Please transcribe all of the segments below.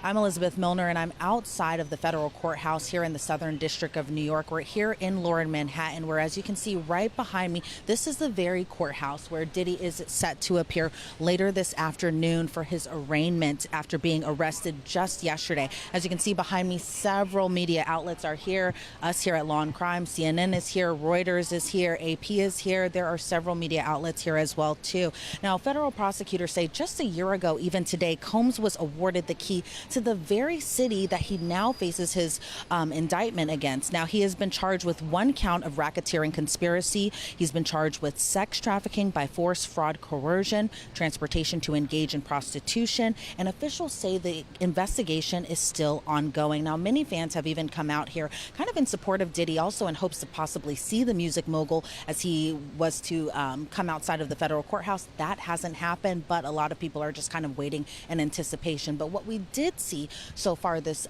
I'm Elizabeth Millner, and I'm outside of the federal courthouse here in the Southern District of New York. We're here in Lower Manhattan, where, as you can see right behind me, this is the very courthouse where Diddy is set to appear later this afternoon for his arraignment after being arrested just yesterday. As you can see behind me, several media outlets are here. Us here at Law&Crime, CNN is here, Reuters is here, AP is here. There are several media outlets here as well, too. Now, federal prosecutors say just a year ago, even today, Combs was awarded the key to the very city that he now faces his indictment against. Now, he has been charged with one count of racketeering conspiracy. He's been charged with sex trafficking by force, fraud, coercion, transportation to engage in prostitution, and officials say the investigation is still ongoing. Now, many fans have even come out here kind of in support of Diddy, also in hopes to possibly see the music mogul as he was to come outside of the federal courthouse. That hasn't happened, but a lot of people are just kind of waiting in anticipation. But what we did see so far this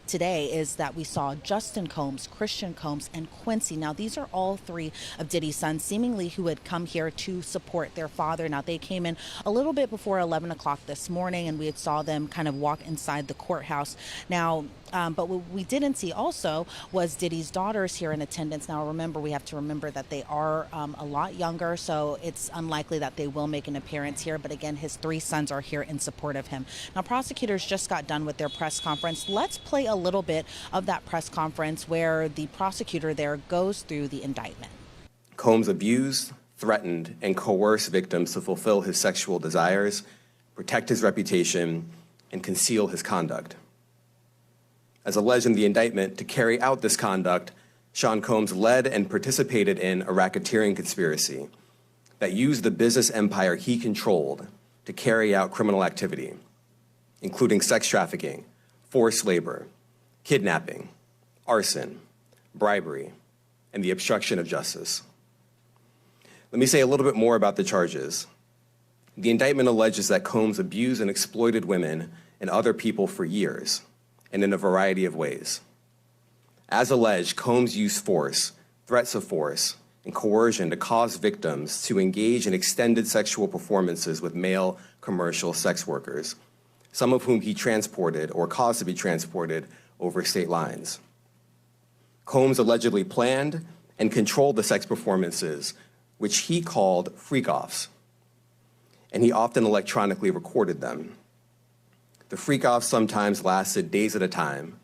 today is that we saw Justin Combs, Christian Combs, and Quincy. Now, these are all three of Diddy's sons, seemingly who had come here to support their father. Now, they came in a little bit before 11 o'clock this morning, and we had saw them kind of walk inside the courthouse. Now, but what we didn't see also was Diddy's daughters here in attendance. Now, remember, we have to remember that they are a lot younger, so it's unlikely that they will make an appearance here. But again, his three sons are here in support of him. Now, prosecutors just got done with their press conference. Let's play a little bit of that press conference where the prosecutor there goes through the indictment. Combs abused, threatened, and coerced victims to fulfill his sexual desires, protect his reputation, and conceal his conduct. As alleged in the indictment, to carry out this conduct, Sean Combs led and participated in a racketeering conspiracy that used the business empire he controlled to carry out criminal activity, including sex trafficking, forced labor, kidnapping, arson, bribery, and the obstruction of justice. Let me say a little bit more about the charges. The indictment alleges that Combs abused and exploited women and other people for years, and in a variety of ways. As alleged, Combs used force, threats of force, and coercion to cause victims to engage in extended sexual performances with male commercial sex workers, some of whom he transported or caused to be transported over state lines. Combs allegedly planned and controlled the sex performances, which he called freak-offs, and he often electronically recorded them. The freak-offs sometimes lasted days at a time,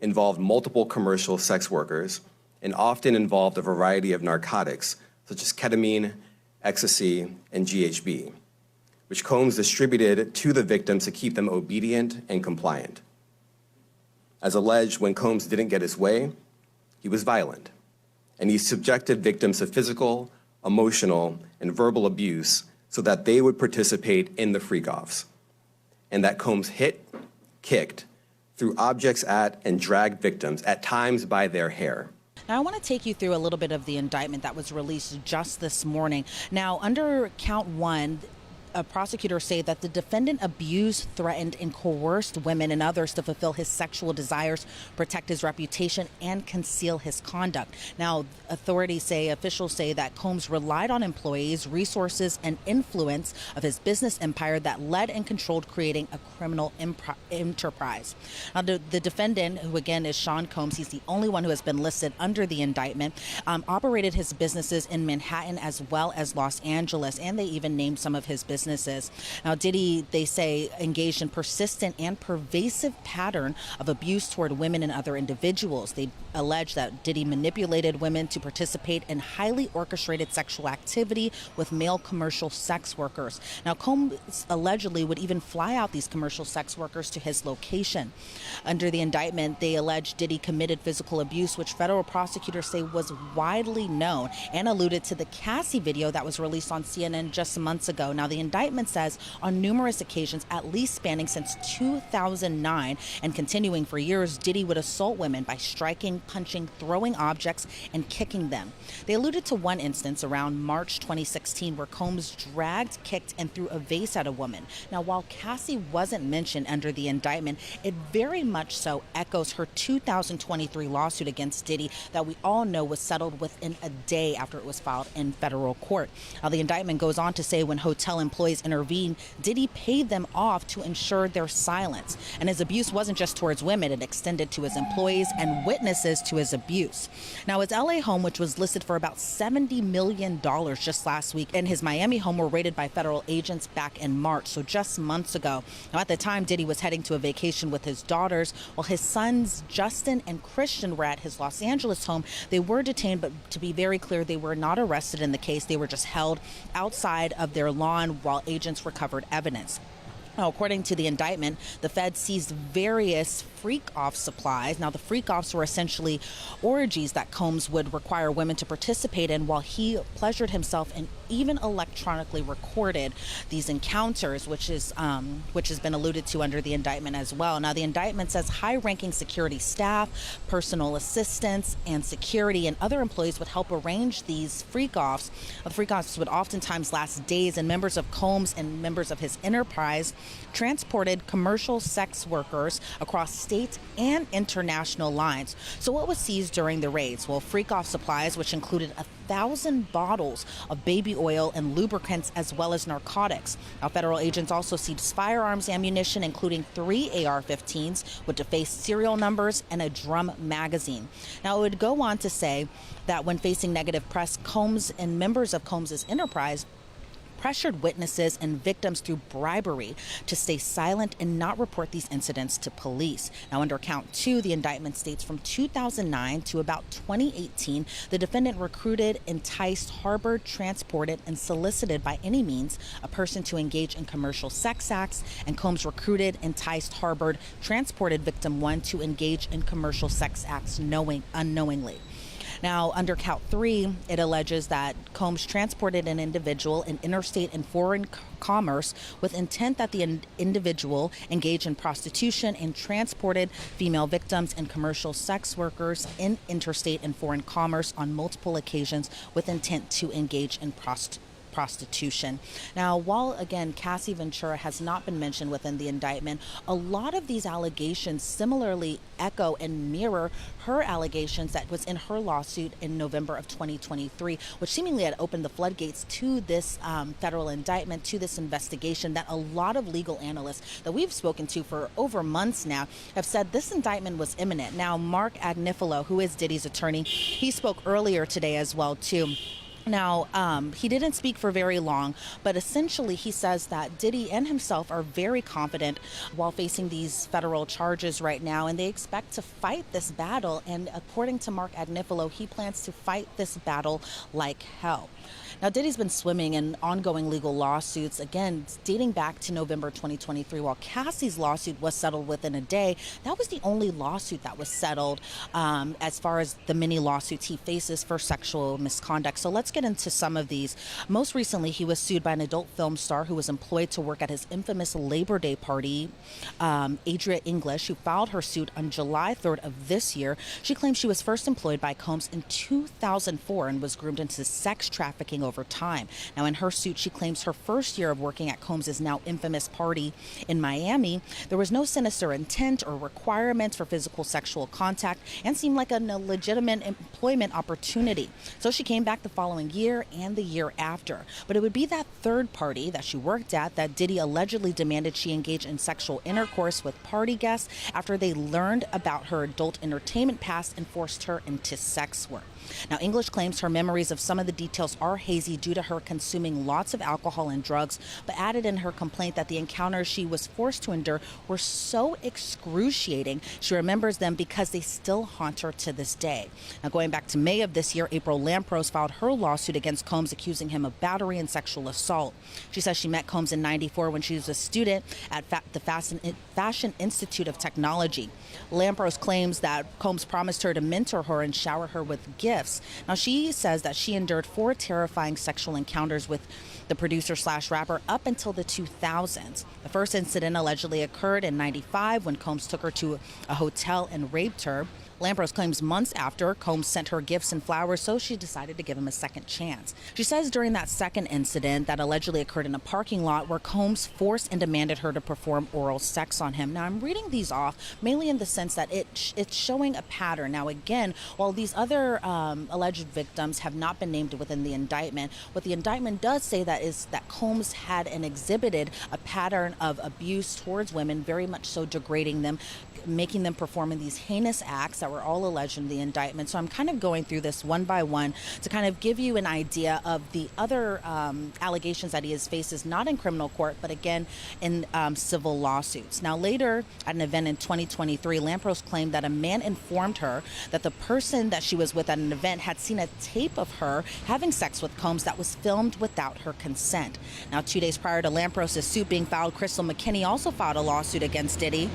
involved multiple commercial sex workers, and often involved a variety of narcotics, such as ketamine, ecstasy, and GHB, which Combs distributed to the victims to keep them obedient and compliant. As alleged, when Combs didn't get his way, he was violent, and he subjected victims to physical, emotional, and verbal abuse so that they would participate in the freak-offs, and that Combs hit, kicked, threw objects at, and dragged victims, at times by their hair. Now, I want to take you through a little bit of the indictment that was released just this morning. Now, under count one, prosecutors say that the defendant abused, threatened, and coerced women and others to fulfill his sexual desires, protect his reputation, and conceal his conduct. Now, officials say that Combs relied on employees, resources, and influence of his business empire that led and controlled creating a criminal enterprise. Now, the defendant, who again is Sean Combs, he's the only one who has been listed under the indictment, operated his businesses in Manhattan as well as Los Angeles, and they even named some of his businesses. Now, Diddy, they say, engaged in persistent and pervasive pattern of abuse toward women and other individuals. They allege that Diddy manipulated women to participate in highly orchestrated sexual activity with male commercial sex workers. Now, Combs allegedly would even fly out these commercial sex workers to his location. Under the indictment, they allege Diddy committed physical abuse, which federal prosecutors say was widely known, and alluded to the Cassie video that was released on CNN just months ago. Now, the indictment says on numerous occasions, at least spanning since 2009 and continuing for years, Diddy would assault women by striking, punching, throwing objects, and kicking them. They alluded to one instance around March 2016 where Combs dragged, kicked, and threw a vase at a woman. Now, while Cassie wasn't mentioned under the indictment, it very much so echoes her 2023 lawsuit against Diddy that we all know was settled within a day after it was filed in federal court. Now, the indictment goes on to say when hotel employees employees intervened, Diddy paid them off to ensure their silence. And his abuse wasn't just towards women, it extended to his employees and witnesses to his abuse. Now, his LA home, which was listed for about $70 million just last week, and his Miami home were raided by federal agents back in March, so just months ago. Now, at the time, Diddy was heading to a vacation with his daughters, while his sons, Justin and Christian, were at his Los Angeles home. They were detained, but to be very clear, they were not arrested in the case. They were just held outside of their lawn while agents recovered evidence. Now, according to the indictment, the Fed seized various freak-off supplies. Now, the freak-offs were essentially orgies that Combs would require women to participate in while he pleasured himself and even electronically recorded these encounters, which has been alluded to under the indictment as well. Now, the indictment says high-ranking security staff, personal assistants, and security and other employees would help arrange these freak-offs. The freak-offs would oftentimes last days, and members of Combs and members of his enterprise transported commercial sex workers across state and international lines. So what was seized during the raids? Well, freak-off supplies, which included 1,000 bottles of baby oil and lubricants, as well as narcotics. Now, federal agents also seized firearms ammunition, including 3 AR-15s with defaced serial numbers and a drum magazine. Now, it would go on to say that when facing negative press, Combs and members of Combs's enterprise pressured witnesses and victims through bribery to stay silent and not report these incidents to police. Now, under count 2, the indictment states from 2009 to about 2018, the defendant recruited, enticed, harbored, transported, and solicited by any means a person to engage in commercial sex acts, and Combs recruited, enticed, harbored, transported victim 1 to engage in commercial sex acts unknowingly. Now, under count 3, it alleges that Combs transported an individual in interstate and foreign commerce with intent that the individual engage in prostitution, and transported female victims and commercial sex workers in interstate and foreign commerce on multiple occasions with intent to engage in prostitution. Now, while again Cassie Ventura has not been mentioned within the indictment, a lot of these allegations similarly echo and mirror her allegations that was in her lawsuit in November of 2023, which seemingly had opened the floodgates to this federal indictment, to this investigation that a lot of legal analysts that we've spoken to for over months now have said this indictment was imminent. Now, Mark Agnifilo, who is Diddy's attorney, he spoke earlier today as well too. Now, he didn't speak for very long, but essentially he says that Diddy and himself are very confident while facing these federal charges right now, and they expect to fight this battle. And according to Mark Agnifilo, he plans to fight this battle like hell. Now, Diddy's been swimming in ongoing legal lawsuits, again, dating back to November 2023. While Cassie's lawsuit was settled within a day, that was the only lawsuit that was settled as far as the many lawsuits he faces for sexual misconduct. So let's get into some of these. Most recently, he was sued by an adult film star who was employed to work at his infamous Labor Day party, Adria English, who filed her suit on July 3rd of this year. She claims she was first employed by Combs in 2004 and was groomed into sex trafficking over time. Now, in her suit, she claims her first year of working at Combs' now infamous party in Miami, there was no sinister intent or requirements for physical sexual contact and seemed like a legitimate employment opportunity. So she came back the following year and the year after. But it would be that third party that she worked at that Diddy allegedly demanded she engage in sexual intercourse with party guests after they learned about her adult entertainment past and forced her into sex work. Now, English claims her memories of some of the details are hazy due to her consuming lots of alcohol and drugs, but added in her complaint that the encounters she was forced to endure were so excruciating, she remembers them because they still haunt her to this day. Now, going back to May of this year, April Lampros filed her lawsuit against Combs, accusing him of battery and sexual assault. She says she met Combs in '94 when she was a student at the Fashion Institute of Technology. Lampros claims that Combs promised her to mentor her and shower her with gifts. Now, she says that she endured 4 terrifying sexual encounters with the producer/rapper up until the 2000s. The first incident allegedly occurred in '95 when Combs took her to a hotel and raped her. Lampros claims months after, Combs sent her gifts and flowers, so she decided to give him a second chance. She says during that second incident that allegedly occurred in a parking lot where Combs forced and demanded her to perform oral sex on him. Now, I'm reading these off mainly in the sense that it's showing a pattern. Now, again, while these other alleged victims have not been named within the indictment, what the indictment does say that is that Combs had and exhibited a pattern of abuse towards women, very much so degrading them, making them perform in these heinous acts that were all alleged in the indictment. So I'm kind of going through this one by one to kind of give you an idea of the other allegations that he has faces, not in criminal court, but again in civil lawsuits. Now, later at an event in 2023, Lampros claimed that a man informed her that the person that she was with at an event had seen a tape of her having sex with Combs that was filmed without her consent. Now, 2 days prior to Lampros' suit being filed, Crystal McKinney also filed a lawsuit against Diddy.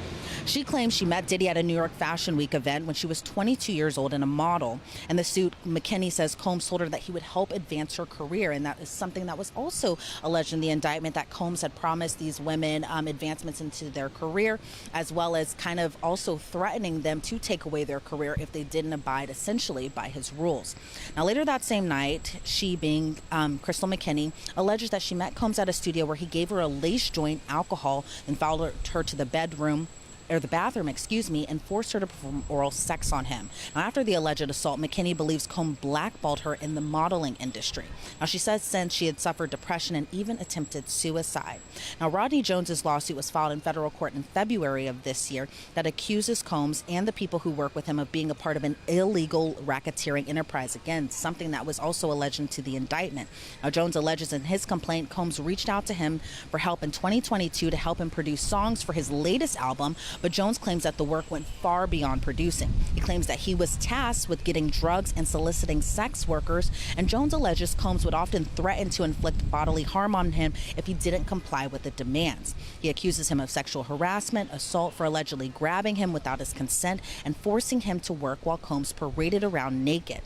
She claims she met Diddy at a New York Fashion Week event when she was 22 years old and a model. In the suit, McKinney says Combs told her that he would help advance her career, and that is something that was also alleged in the indictment, that Combs had promised these women advancements into their career, as well as kind of also threatening them to take away their career if they didn't abide essentially by his rules. Now, later that same night, she, being Crystal McKinney, alleges that she met Combs at a studio where he gave her a lace joint, alcohol, and followed her to the bathroom, and forced her to perform oral sex on him. Now, after the alleged assault, McKinney believes Combs blackballed her in the modeling industry. Now, she says since she had suffered depression and even attempted suicide. Now, Rodney Jones's lawsuit was filed in federal court in February of this year that accuses Combs and the people who work with him of being a part of an illegal racketeering enterprise. Again, something that was also alleged into the indictment. Now, Jones alleges in his complaint Combs reached out to him for help in 2022 to help him produce songs for his latest album, but Jones claims that the work went far beyond producing. He claims that he was tasked with getting drugs and soliciting sex workers, and Jones alleges Combs would often threaten to inflict bodily harm on him if he didn't comply with the demands. He accuses him of sexual harassment, assault for allegedly grabbing him without his consent, and forcing him to work while Combs paraded around naked.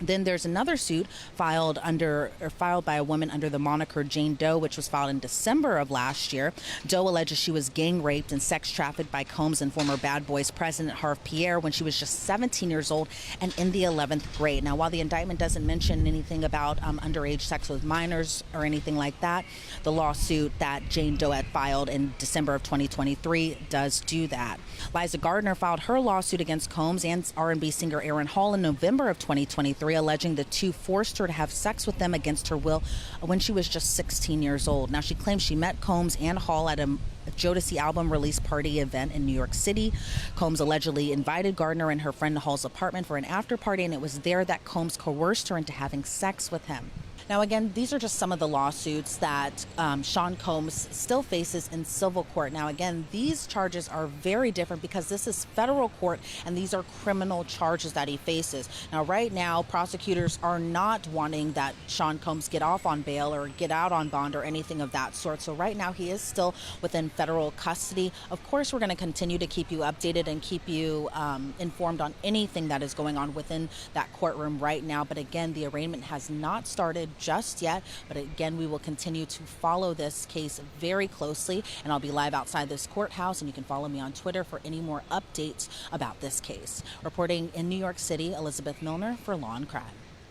Then there's another suit filed by a woman under the moniker Jane Doe, which was filed in December of last year. Doe alleges she was gang raped and sex trafficked by Combs and former Bad Boys president Harve Pierre when she was just 17 years old and in the 11th grade. Now, while the indictment doesn't mention anything about underage sex with minors or anything like that, the lawsuit that Jane Doe had filed in December of 2023 does do that. Liza Gardner filed her lawsuit against Combs and R&B singer Aaron Hall in November of 2023, alleging the two forced her to have sex with them against her will when she was just 16 years old. Now, she claims she met Combs and Hall at a Jodeci album release party event in New York City. Combs allegedly invited Gardner and her friend to Hall's apartment for an after party, and it was there that Combs coerced her into having sex with him. Now, again, these are just some of the lawsuits that Sean Combs still faces in civil court. Now, again, these charges are very different because this is federal court and these are criminal charges that he faces. Now, right now, prosecutors are not wanting that Sean Combs get off on bail or get out on bond or anything of that sort. So right now, he is still within federal custody. Of course, we're going to continue to keep you updated and keep you informed on anything that is going on within that courtroom right now. But again, the arraignment has not started just yet, but again, we will continue to follow this case very closely, and I'll be live outside this courthouse, and you can follow me on Twitter for any more updates about this case. Reporting in New York City, Elizabeth Millner for Law&Crime.